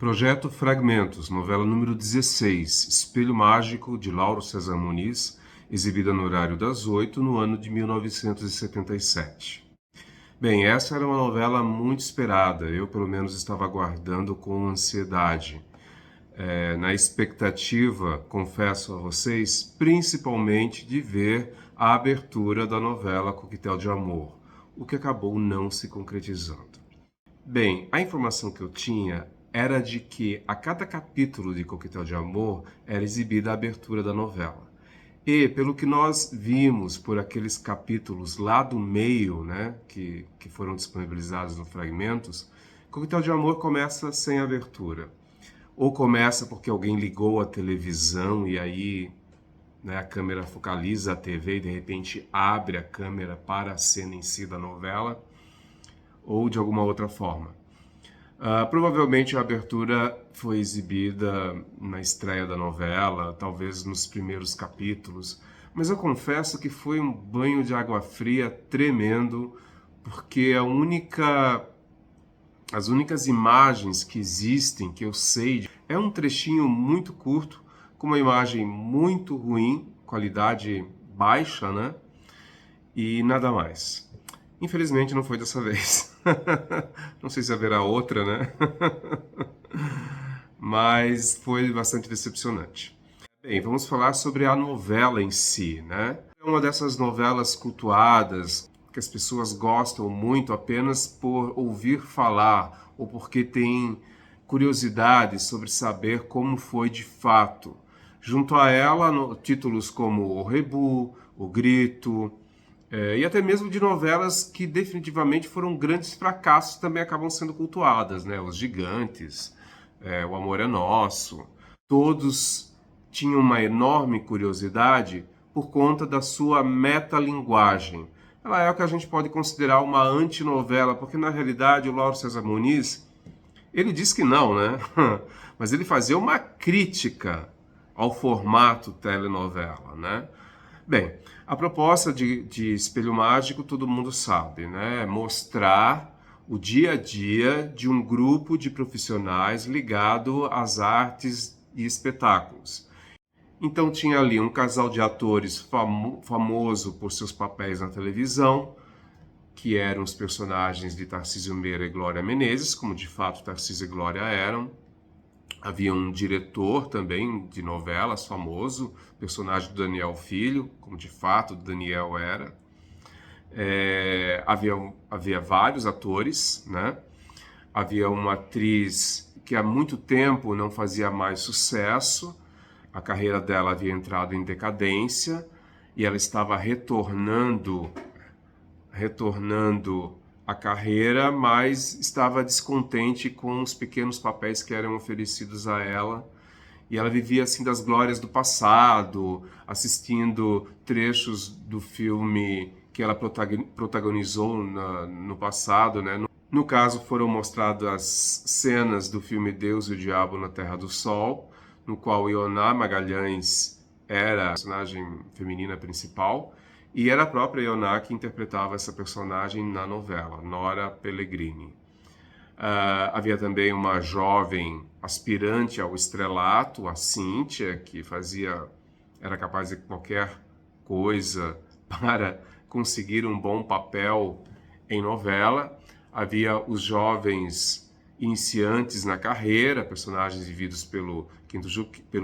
Projeto Fragmentos, novela número 16, Espelho Mágico, de Lauro César Muniz, exibida no horário das 8, no ano de 1977. Bem, essa era uma novela muito esperada, eu pelo menos estava aguardando com ansiedade. Na expectativa, confesso a vocês, principalmente de ver a abertura da novela Coquetel de Amor, o que acabou não se concretizando. Bem, a informação que eu tinha era de que a cada capítulo de Coquetel de Amor era exibida a abertura da novela. E, pelo que nós vimos por aqueles capítulos lá do meio, né, que foram disponibilizados no Fragmentos, Coquetel de Amor começa sem abertura. Ou começa porque alguém ligou a televisão e aí, né, a câmera focaliza a TV e de repente abre a câmera para a cena em si da novela, ou de alguma outra forma. Provavelmente a abertura foi exibida na estreia da novela, talvez nos primeiros capítulos, mas eu confesso que foi um banho de água fria tremendo, porque as únicas imagens que existem, que eu sei, é um trechinho muito curto, com uma imagem muito ruim, qualidade baixa, né? E nada mais. Infelizmente não foi dessa vez. Não sei se haverá outra, né? Mas foi bastante decepcionante. Bem, vamos falar sobre a novela em si, né? É uma dessas novelas cultuadas que as pessoas gostam muito apenas por ouvir falar ou porque têm curiosidade sobre saber como foi de fato. Junto a ela, títulos como O Rebu, O Grito, e até mesmo de novelas que definitivamente foram grandes fracassos também acabam sendo cultuadas, né? Os Gigantes, O Amor é Nosso. Todos tinham uma enorme curiosidade por conta da sua metalinguagem. Ela é o que a gente pode considerar uma antinovela, porque na realidade o Lauro César Muniz, ele diz que não, né? Mas ele fazia uma crítica ao formato telenovela, né? Bem, a proposta de Espelho Mágico todo mundo sabe, né? Mostrar o dia a dia de um grupo de profissionais ligado às artes e espetáculos. Então tinha ali um casal de atores famoso por seus papéis na televisão, que eram os personagens de Tarcísio Meira e Glória Menezes, como de fato Tarcísio e Glória eram. Havia um diretor também de novelas famoso, personagem do Daniel Filho, como de fato Daniel era. Havia vários atores, né? Havia uma atriz que há muito tempo não fazia mais sucesso, a carreira dela havia entrado em decadência e ela estava retornando a carreira, mas estava descontente com os pequenos papéis que eram oferecidos a ela. E ela vivia assim das glórias do passado, assistindo trechos do filme que ela protagonizou no passado, né? No caso, foram mostradas cenas do filme Deus e o Diabo na Terra do Sol, no qual Ioná Magalhães era a personagem feminina principal, e era a própria Ioná que interpretava essa personagem na novela, Nora Pellegrini. Havia também uma jovem aspirante ao estrelato, a Cíntia, que era capaz de qualquer coisa para conseguir um bom papel em novela. Havia os jovens iniciantes na carreira, personagens vividos pelo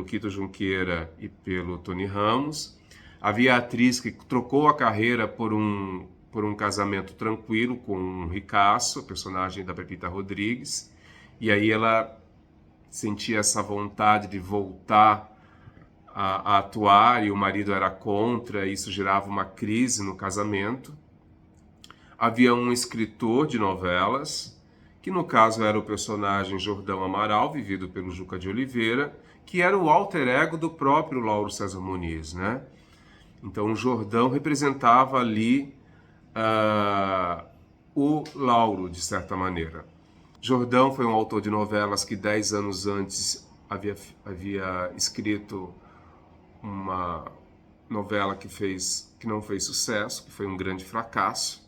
Quito Junqueira e pelo Tony Ramos. Havia a atriz que trocou a carreira por um casamento tranquilo com um ricaço, personagem da Pepita Rodrigues, e aí ela sentia essa vontade de voltar a atuar e o marido era contra, e isso gerava uma crise no casamento. Havia um escritor de novelas, que no caso era o personagem Jordão Amaral, vivido pelo Juca de Oliveira, que era o alter ego do próprio Lauro César Muniz, né? Então o Jordão representava ali o Lauro, de certa maneira. Jordão foi um autor de novelas que 10 anos antes havia escrito uma novela que não fez sucesso, que foi um grande fracasso.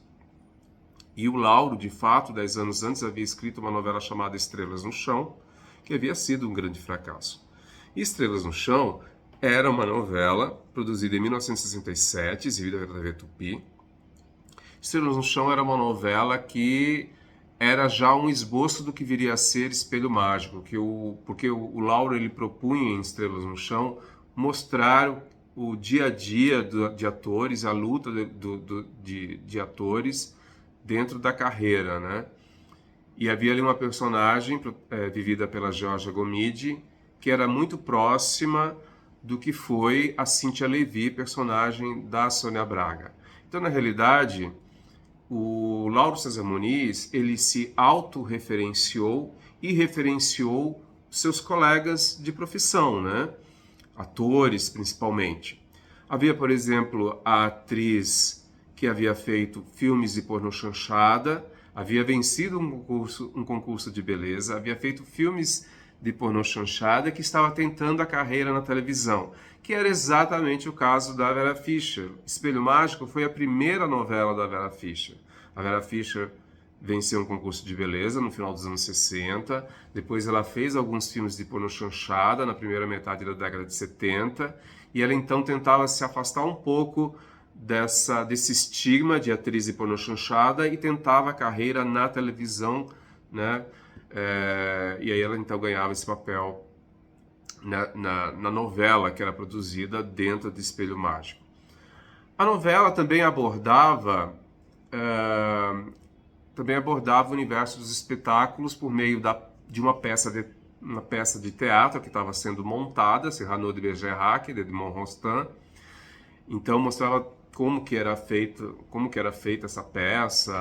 E o Lauro, de fato, 10 anos antes havia escrito uma novela chamada Estrelas no Chão, que havia sido um grande fracasso. E Estrelas no Chão era uma novela produzida em 1967, exibida pela TV Tupi. Estrelas no Chão era uma novela que era já um esboço do que viria a ser Espelho Mágico, porque o Lauro ele propunha em Estrelas no Chão mostrar o dia a dia de atores, a luta de atores dentro da carreira, né? E havia ali uma personagem vivida pela Georgia Gomide, que era muito próxima do que foi a Cíntia Levi, personagem da Sônia Braga. Então, na realidade, o Lauro César Muniz, ele se autorreferenciou e referenciou seus colegas de profissão, né? Atores, principalmente. Havia, por exemplo, a atriz que havia feito filmes de pornô chanchada, havia vencido um concurso de beleza, havia feito filmes de pornô chanchada, que estava tentando a carreira na televisão, que era exatamente o caso da Vera Fischer. Espelho Mágico foi a primeira novela da Vera Fischer. A Vera Fischer venceu um concurso de beleza no final dos anos 60, depois ela fez alguns filmes de pornô chanchada na primeira metade da década de 70, e ela então tentava se afastar um pouco desse estigma de atriz de pornô chanchada e tentava a carreira na televisão, né? E aí ela então ganhava esse papel na novela que era produzida dentro de Espelho Mágico. A novela também abordava o universo dos espetáculos por meio de uma peça de teatro que estava sendo montada, Cyrano de Bergerac, de Edmond Rostand. Então mostrava como que era feita essa peça,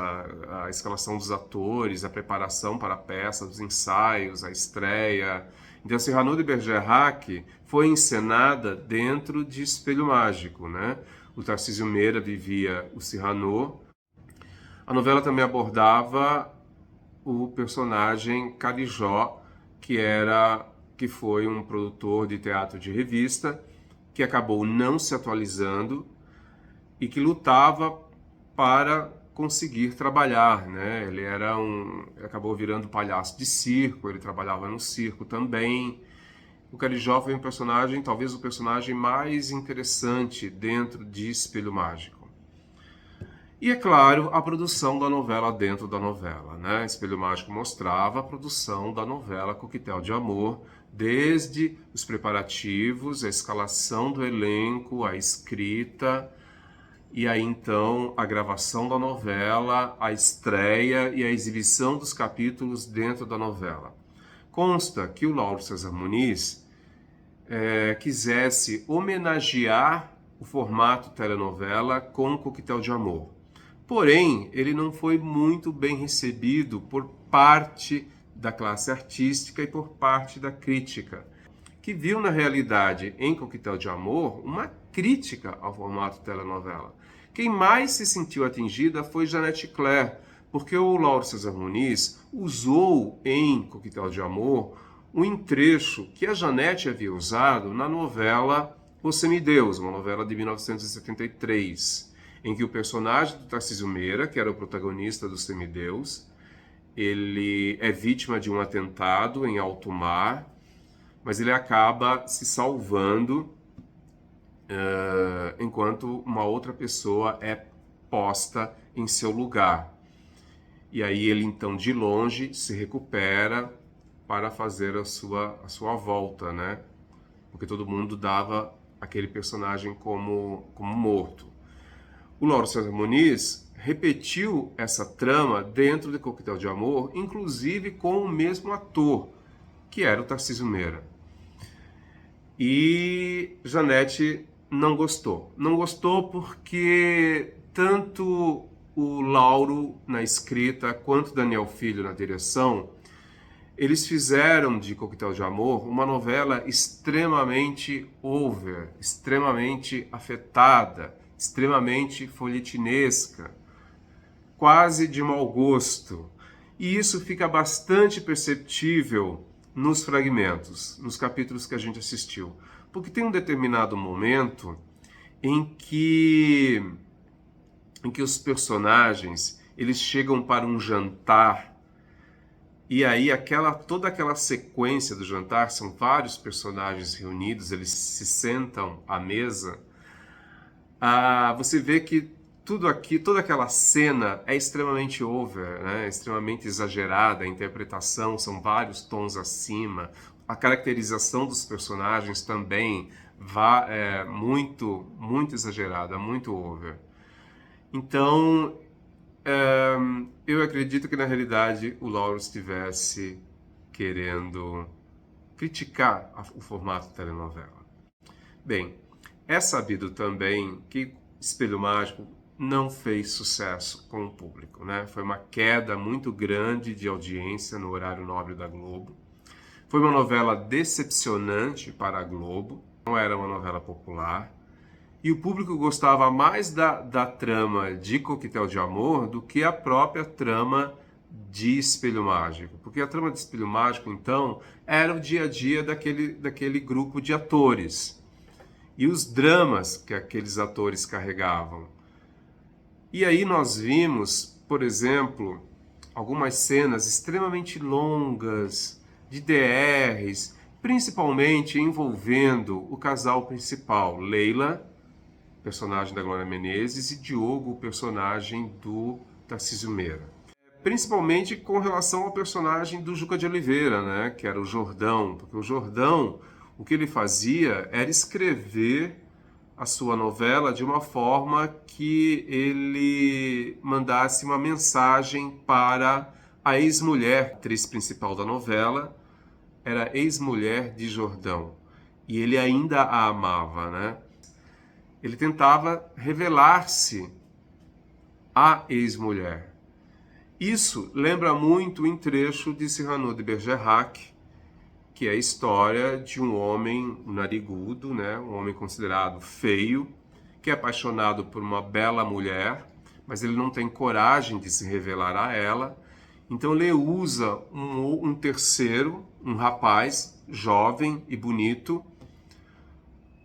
a escalação dos atores, a preparação para a peça, os ensaios, a estreia. Então, Cyrano de Bergerac foi encenada dentro de Espelho Mágico, né? O Tarcísio Meira vivia o Cyrano. A novela também abordava o personagem Carijó, que foi um produtor de teatro de revista, que acabou não se atualizando e que lutava para conseguir trabalhar, né? Ele acabou virando palhaço de circo, ele trabalhava no circo também. O Carijó foi talvez o personagem mais interessante dentro de Espelho Mágico. E, é claro, a produção da novela dentro da novela, né? Espelho Mágico mostrava a produção da novela Coquetel de Amor, desde os preparativos, a escalação do elenco, a escrita, e aí então a gravação da novela, a estreia e a exibição dos capítulos dentro da novela. Consta que o Lauro César Muniz quisesse homenagear o formato telenovela com Coquetel de Amor. Porém, ele não foi muito bem recebido por parte da classe artística e por parte da crítica, que viu na realidade em Coquetel de Amor uma crítica ao formato telenovela. Quem mais se sentiu atingida foi Janete Claire, porque o Lauro César Muniz usou em Coquetel de Amor um trecho que a Janete havia usado na novela O Semideus, uma novela de 1973, em que o personagem do Tarcísio Meira, que era o protagonista do Semideus, ele é vítima de um atentado em alto mar, mas ele acaba se salvando enquanto uma outra pessoa é posta em seu lugar. E aí ele então de longe se recupera para fazer a sua volta, né? Porque todo mundo dava aquele personagem como morto. O Lauro César Muniz repetiu essa trama dentro de Coquetel de Amor, inclusive com o mesmo ator, que era o Tarcísio Meira. E Janete não gostou. Não gostou porque tanto o Lauro na escrita quanto Daniel Filho na direção, eles fizeram de Coquetel de Amor uma novela extremamente over, extremamente afetada, extremamente folhetinesca, quase de mau gosto. E isso fica bastante perceptível nos fragmentos, nos capítulos que a gente assistiu. Porque tem um determinado momento em que os personagens eles chegam para um jantar E aí toda aquela sequência do jantar, são vários personagens reunidos, eles se sentam à mesa. Você vê que tudo aqui, toda aquela cena é extremamente over, né? Extremamente exagerada, a interpretação são vários tons acima, a caracterização dos personagens também é muito exagerada, muito over. Então, eu acredito que na realidade o Lauro estivesse querendo criticar o formato de telenovela. Bem, é sabido também que Espelho Mágico não fez sucesso com o público, né? Foi uma queda muito grande de audiência no horário nobre da Globo. Foi uma novela decepcionante para a Globo, não era uma novela popular. E o público gostava mais da trama de Coquetel de Amor do que a própria trama de Espelho Mágico. Porque a trama de Espelho Mágico, então, era o dia a dia daquele grupo de atores. E os dramas que aqueles atores carregavam. E aí nós vimos, por exemplo, algumas cenas extremamente longas, de DRs, principalmente envolvendo o casal principal, Leila, personagem da Glória Menezes, e Diogo, personagem do Tarcísio Meira. Principalmente com relação ao personagem do Juca de Oliveira, né, que era o Jordão, porque o Jordão, o que ele fazia era escrever a sua novela de uma forma que ele mandasse uma mensagem para a ex-mulher, atriz principal da novela, era ex-mulher de Jordão, e ele ainda a amava, né? Ele tentava revelar-se à ex-mulher. Isso lembra muito um trecho de Cyrano de Bergerac, que é a história de um homem narigudo, né? Um homem considerado feio, que é apaixonado por uma bela mulher, mas ele não tem coragem de se revelar a ela. Então ele usa um terceiro, um rapaz jovem e bonito,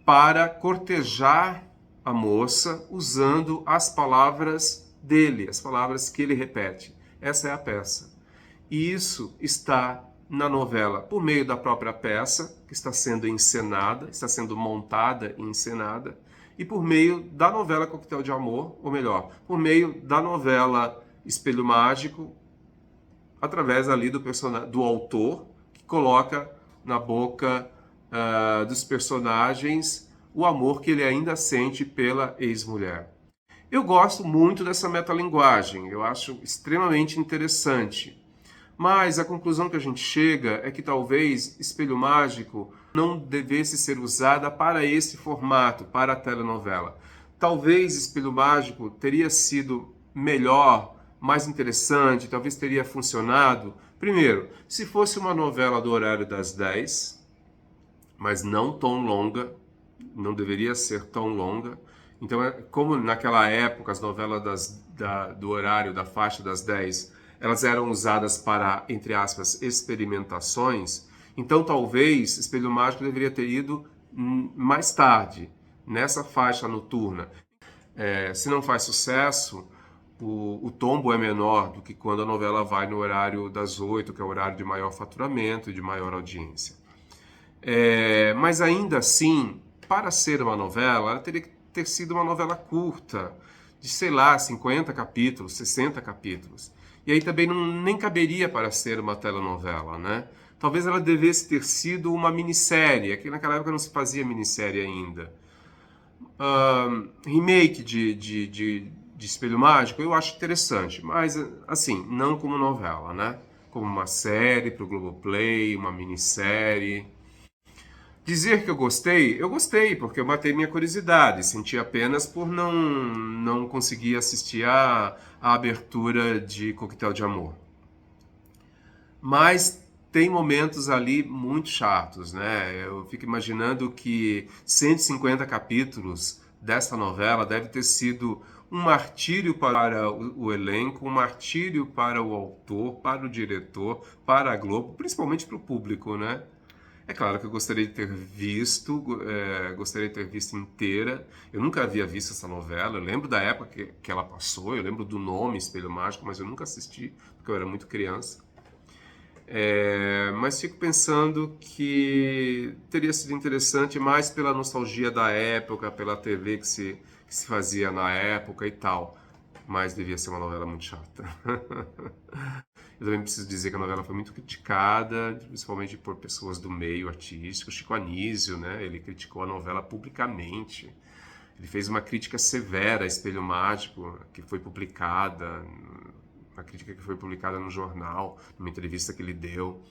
para cortejar a moça usando as palavras dele, as palavras que ele repete. Essa é a peça. E isso está na novela por meio da própria peça, que está sendo encenada, está sendo montada e encenada, e por meio da novela Coquetel de Amor, ou melhor, por meio da novela Espelho Mágico, através ali do autor, que coloca na boca dos personagens o amor que ele ainda sente pela ex-mulher. Eu gosto muito dessa metalinguagem, eu acho extremamente interessante. Mas a conclusão que a gente chega é que talvez Espelho Mágico não devesse ser usada para esse formato, para a telenovela. Talvez Espelho Mágico teria sido melhor, mais interessante, talvez teria funcionado. Primeiro, se fosse uma novela do horário das 10, mas não tão longa, não deveria ser tão longa. Então, como naquela época as novelas do horário da faixa das 10, elas eram usadas para, entre aspas, experimentações, então talvez Espelho Mágico deveria ter ido mais tarde, nessa faixa noturna. Se não faz sucesso, o tombo é menor do que quando a novela vai no horário das 8, que é o horário de maior faturamento e de maior audiência. Mas ainda assim, para ser uma novela, ela teria que ter sido uma novela curta, de, sei lá, 50 capítulos, 60 capítulos. E aí também nem caberia para ser uma telenovela, né? Talvez ela devesse ter sido uma minissérie, que naquela época não se fazia minissérie ainda. Remake de Espelho Mágico eu acho interessante, mas assim, não como novela, né? Como uma série para o Globoplay, uma minissérie. Dizer que eu gostei, porque eu matei minha curiosidade, senti apenas por não conseguir assistir a abertura de Coquetel de Amor. Mas tem momentos ali muito chatos, né? Eu fico imaginando que 150 capítulos dessa novela deve ter sido um martírio para o elenco, um martírio para o autor, para o diretor, para a Globo, principalmente para o público, né? É claro que eu gostaria de ter visto inteira. Eu nunca havia visto essa novela. Eu lembro da época que ela passou, eu lembro do nome Espelho Mágico, mas eu nunca assisti, porque eu era muito criança. Mas fico pensando que teria sido interessante mais pela nostalgia da época, pela TV que se fazia na época e tal. Mas devia ser uma novela muito chata. Eu também preciso dizer que a novela foi muito criticada, principalmente por pessoas do meio artístico. Chico Anísio, né? Ele criticou a novela publicamente. Ele fez uma crítica severa a Espelho Mágico, que foi publicada, uma crítica que foi publicada no jornal, numa entrevista que ele deu.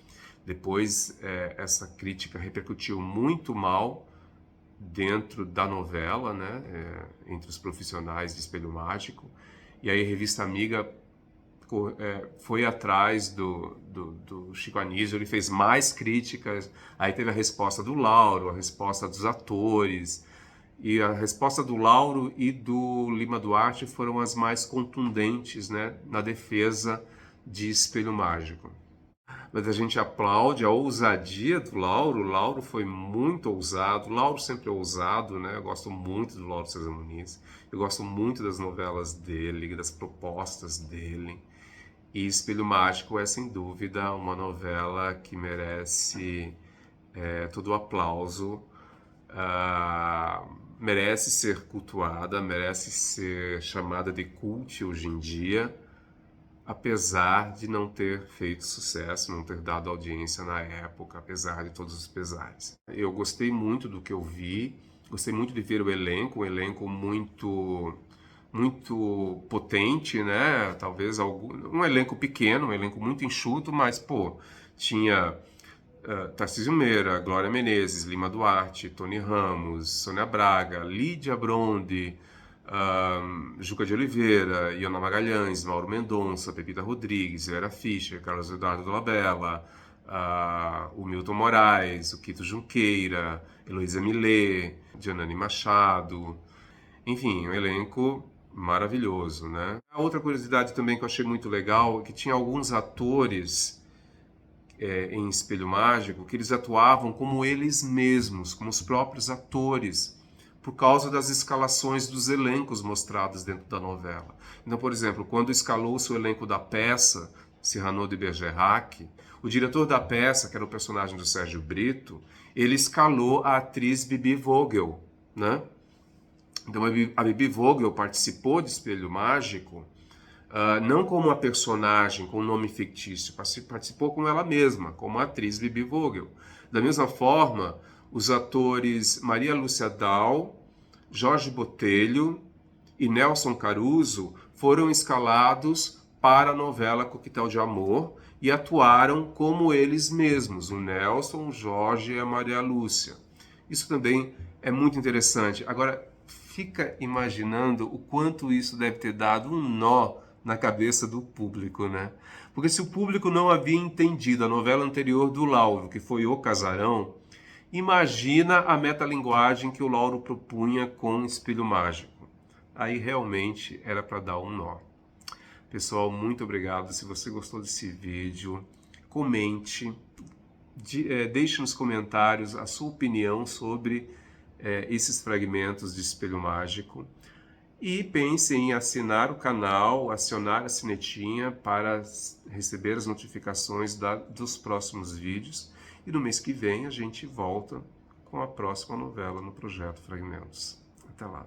Depois, essa crítica repercutiu muito mal dentro da novela, né? Entre os profissionais de Espelho Mágico. E aí a revista Amiga foi atrás do Chico Anísio, ele fez mais críticas, aí teve a resposta do Lauro, a resposta dos atores, e a resposta do Lauro e do Lima Duarte foram as mais contundentes, né, na defesa de Espelho Mágico. Mas a gente aplaude a ousadia do Lauro. O Lauro foi muito ousado. O Lauro sempre é ousado, né? Eu gosto muito do Lauro César Muniz. Eu gosto muito das novelas dele, das propostas dele. E Espelho Mágico é, sem dúvida, uma novela que merece todo o aplauso. Merece ser cultuada, merece ser chamada de cult hoje em dia, apesar de não ter feito sucesso, não ter dado audiência na época, apesar de todos os pesares. Eu gostei muito do que eu vi, gostei muito de ver o elenco, um elenco muito potente, né? Talvez um elenco pequeno, um elenco muito enxuto, mas, pô, tinha Tarcísio Meira, Glória Menezes, Lima Duarte, Tony Ramos, Sônia Braga, Lídia Bronde, Juca de Oliveira, Iona Magalhães, Mauro Mendonça, Pepita Rodrigues, Vera Fischer, Carlos Eduardo Dolabella, o Milton Moraes, o Quito Junqueira, Heloísa Millet, Janane Machado, enfim, um elenco maravilhoso, né? A outra curiosidade também que eu achei muito legal é que tinha alguns atores em Espelho Mágico que eles atuavam como eles mesmos, como os próprios atores, por causa das escalações dos elencos mostrados dentro da novela. Então, por exemplo, quando escalou-se o elenco da peça, Cyrano de Bergerac, o diretor da peça, que era o personagem do Sérgio Brito, ele escalou a atriz Bibi Vogel, né? Então a Bibi Vogel participou de Espelho Mágico, não como uma personagem com nome fictício, participou como ela mesma, como a atriz Bibi Vogel. Da mesma forma, os atores Maria Lúcia Dal, Jorge Botelho e Nelson Caruso foram escalados para a novela Coquetel de Amor e atuaram como eles mesmos, o Nelson, o Jorge e a Maria Lúcia. Isso também é muito interessante. Agora, fica imaginando o quanto isso deve ter dado um nó na cabeça do público, né? Porque se o público não havia entendido a novela anterior do Lauro, que foi O Casarão, imagina a metalinguagem que o Lauro propunha com Espelho Mágico. Aí realmente era para dar um nó. Pessoal, muito obrigado. Se você gostou desse vídeo, comente, deixe nos comentários a sua opinião sobre esses fragmentos de Espelho Mágico. E pense em assinar o canal, acionar a sinetinha para receber as notificações dos próximos vídeos. E no mês que vem a gente volta com a próxima novela no Projeto Fragmentos. Até lá!